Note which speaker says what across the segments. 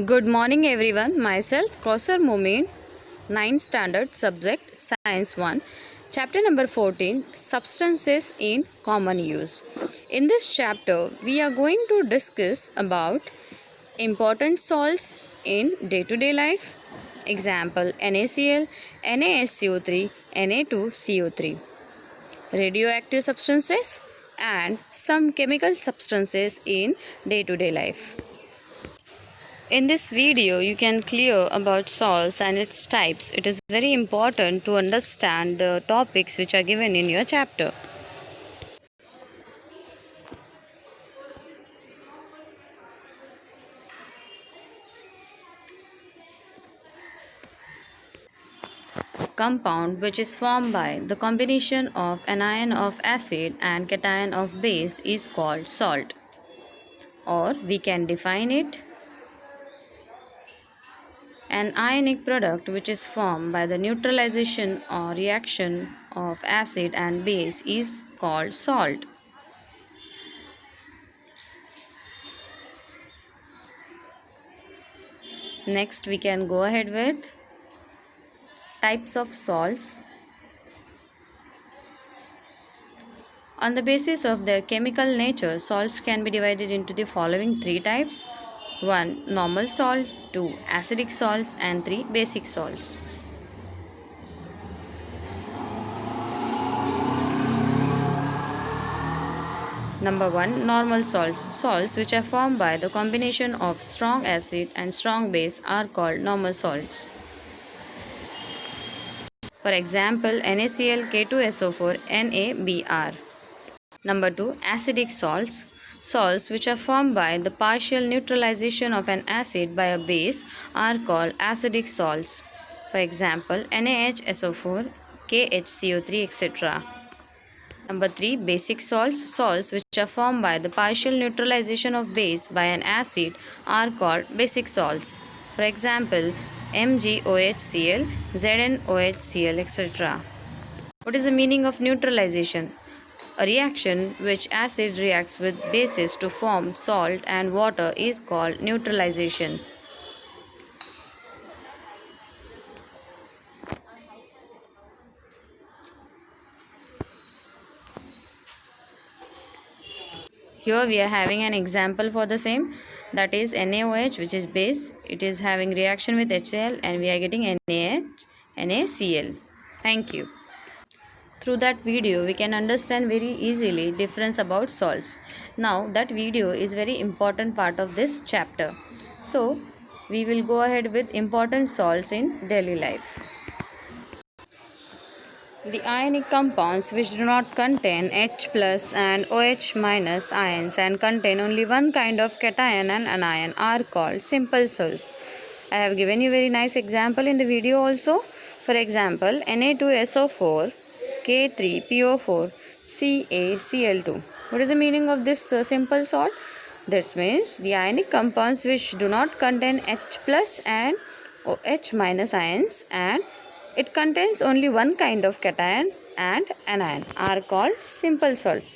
Speaker 1: Good morning everyone. Myself Kausar Momin, 9th standard subject Science 1, chapter number 14, Substances in Common Use. In this chapter, we are going to discuss about important salts in day-to-day life. Example NaCl, NaSCO3, Na2CO3. Radioactive substances and some chemical substances in day-to-day life. In this video, you can clear about salts and its types. It is very important to understand the topics which are given in your chapter. Compound which is formed by the combination of anion of acid and cation of base is called salt. Or we can define it: an ionic product which is formed by the neutralization or reaction of acid and base is called salt. Next, we can go ahead with types of salts. On the basis of their chemical nature, salts can be divided into the following three types: 1. Normal salt, 2. Acidic salts, and 3. Basic salts. Number 1. Normal salts. Salts which are formed by the combination of strong acid and strong base are called normal salts. For example, NaCl, K2SO4, NaBr. Number 2. Acidic salts. Salts which are formed by the partial neutralization of an acid by a base are called acidic salts. For example, NaHSO4, KHCO3, etc. Number 3. Basic salts. Salts which are formed by the partial neutralization of base by an acid are called basic salts. For example, MgOHCl, ZnOHCl, etc. What is the meaning of neutralization? A reaction which acid reacts with bases to form salt and water is called neutralization. Here we are having an example for the same, that is NaOH, which is base. It is having reaction with HCl and we are getting NaCl. Thank you. Through that video we can understand very easily difference about salts. Now that video is very important part of this chapter. So we will go ahead with important salts in daily life. The ionic compounds which do not contain H plus and OH minus ions and contain only one kind of cation and anion are called simple salts. I have given you very nice example in the video also. For example, Na2SO4, K3PO4, CaCl2. What is the meaning of this simple salt? This means the ionic compounds which do not contain H plus and OH minus ions and it contains only one kind of cation and anion are called simple salts.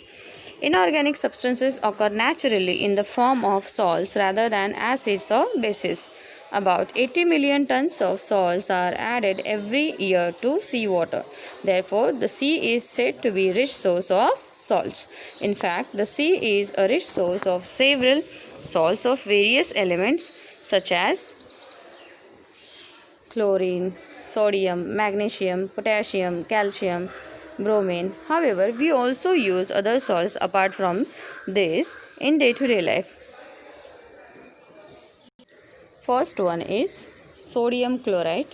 Speaker 1: Inorganic substances occur naturally in the form of salts rather than acids or bases. About 80 million tons of salts are added every year to seawater. Therefore, the sea is said to be a rich source of salts. In fact, the sea is a rich source of several salts of various elements such as chlorine, sodium, magnesium, potassium, calcium, bromine. However, we also use other salts apart from this in day-to-day life. First one is sodium chloride,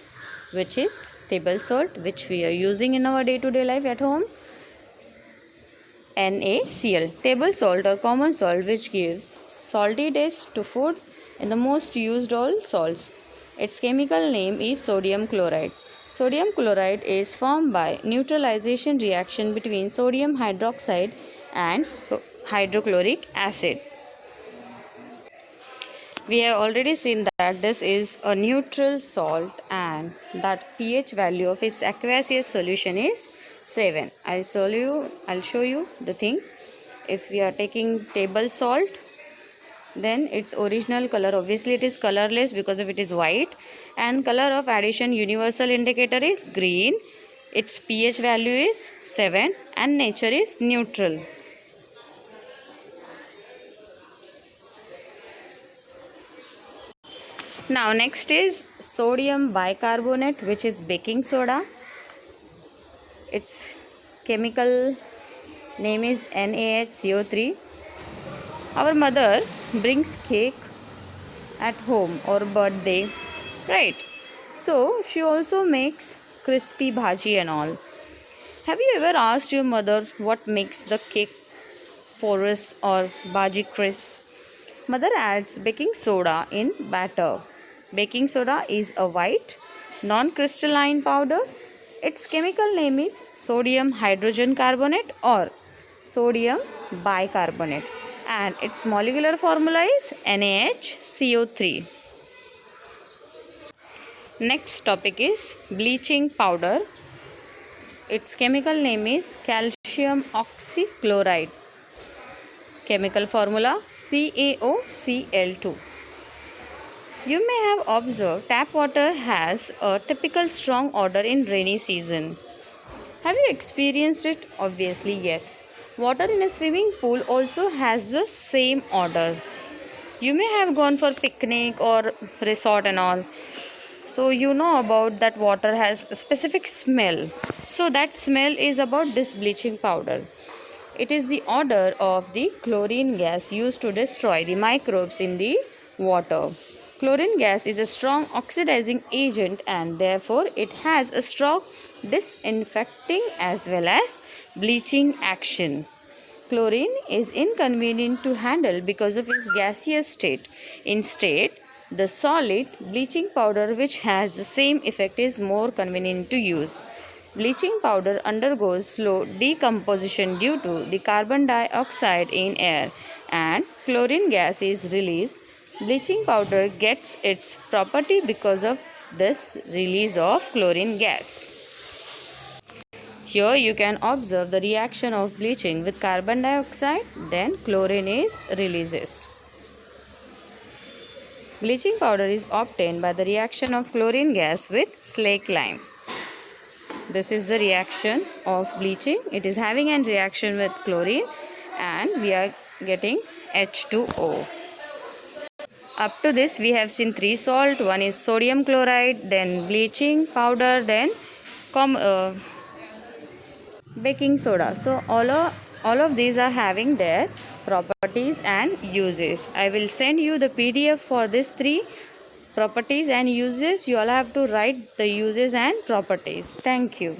Speaker 1: which is table salt which we are using in our day-to-day life at home. NaCl, table salt or common salt which gives salty taste to food in the most used all salts. Its chemical name is sodium chloride. Sodium chloride is formed by neutralization reaction between sodium hydroxide and hydrochloric acid. We have already seen that this is a neutral salt and that pH value of its aqueous solution is 7. I'll show you the thing. If we are taking table salt, then its original color, obviously it is colorless because of it is white, and color of addition universal indicator is green. Its pH value is 7 and nature is neutral. Now next is sodium bicarbonate, which is baking soda. Its chemical name is NaHCO3. Our mother brings cake at home or birthday, right? So she also makes crispy bhaji and all. Have you ever asked your mother what makes the cake porous or bhaji crisps? Mother adds baking soda in batter. Baking soda is a white, non-crystalline powder. Its chemical name is sodium hydrogen carbonate or sodium bicarbonate, and its molecular formula is NaHCO3. Next topic is bleaching powder. Its chemical name is calcium oxychloride. Chemical formula CaOCl2. You may have observed tap water has a typical strong odor in rainy season. Have you experienced it? Obviously, yes. Water in a swimming pool also has the same odor. You may have gone for picnic or resort and all. So you know about that water has a specific smell. So that smell is about this bleaching powder. It is the odor of the chlorine gas used to destroy the microbes in the water. Chlorine gas is a strong oxidizing agent and therefore it has a strong disinfecting as well as bleaching action. Chlorine is inconvenient to handle because of its gaseous state. Instead, the solid bleaching powder which has the same effect is more convenient to use. Bleaching powder undergoes slow decomposition due to the carbon dioxide in air and chlorine gas is released. Bleaching powder gets its property because of this release of chlorine gas. Here you can observe the reaction of bleaching with carbon dioxide, then chlorine is releases. Bleaching powder is obtained by the reaction of chlorine gas with slaked lime. This is the reaction of bleaching. It is having a reaction with chlorine and we are getting H2O. Up to this we have seen 3 salts. One is sodium chloride, then bleaching powder, then baking soda. So all of these are having their properties and uses. I will send you the PDF for these 3 properties and uses. You all have to write the uses and properties. Thank you.